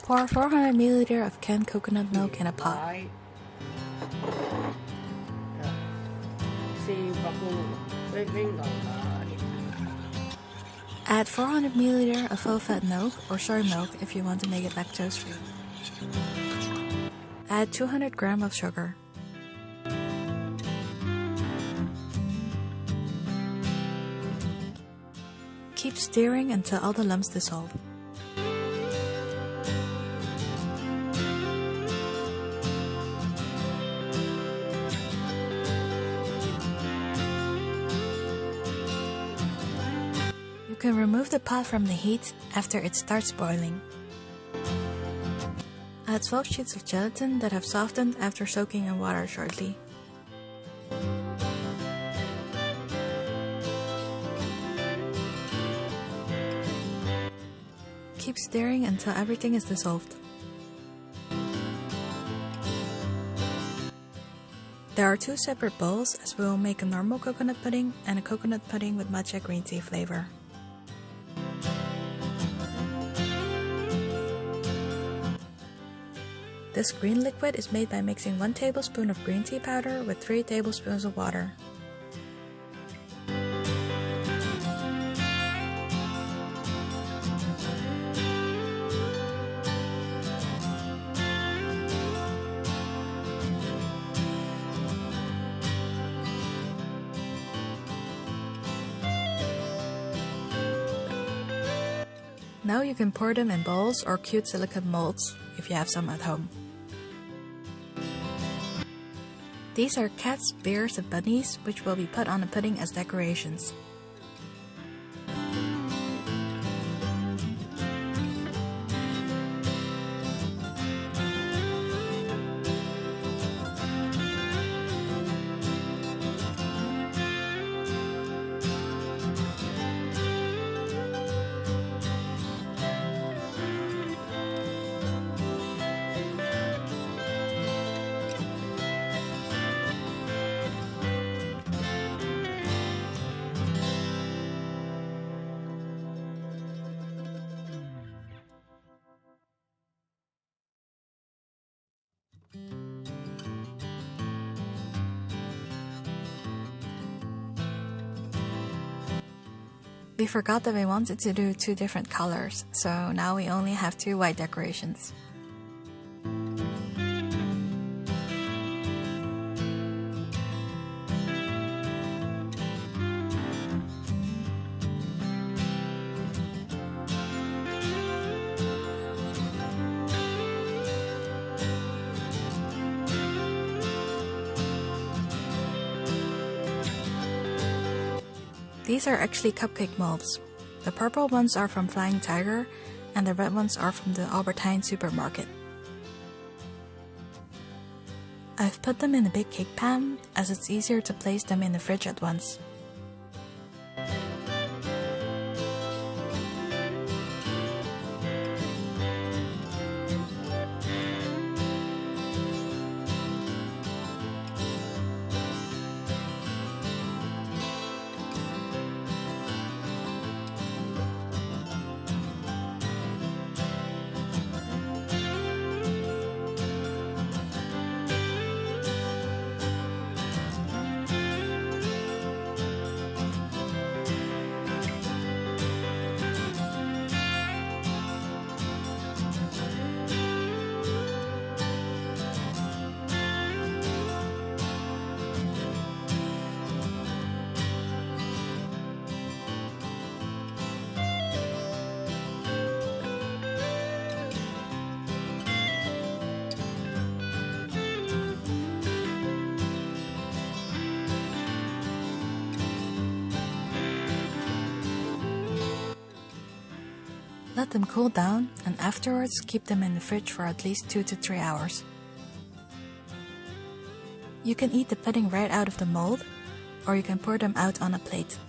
Pour 400 ml of canned coconut milk in a pot. Add 400 ml of full-fat milk or soy milk if you want to make it lactose-free. Add 200 grams of sugar. Keep stirring until all the lumps dissolve. You can remove the pot from the heat after it starts boiling. Add 12 sheets of gelatin that have softened after soaking in water shortly. Keep stirring until everything is dissolved. There are two separate bowls as we will make a normal coconut pudding and a coconut pudding with matcha green tea flavor. This green liquid is made by mixing 1 tablespoon of green tea powder with 3 tablespoons of water. Now you can pour them in bowls or cute silicone molds if you have some at home. These are cats, bears, and bunnies, which will be put on the pudding as decorations. We forgot that we wanted to do 2 different colors, so now we only have 2 white decorations. These are actually cupcake molds. The purple ones are from Flying Tiger and the red ones are from the Albert Heijn supermarket. I've put them in a big cake pan as it's easier to place them in the fridge at once. Let them cool down and afterwards keep them in the fridge for at least 2 to 3 hours. You can eat the pudding right out of the mold, or you can pour them out on a plate.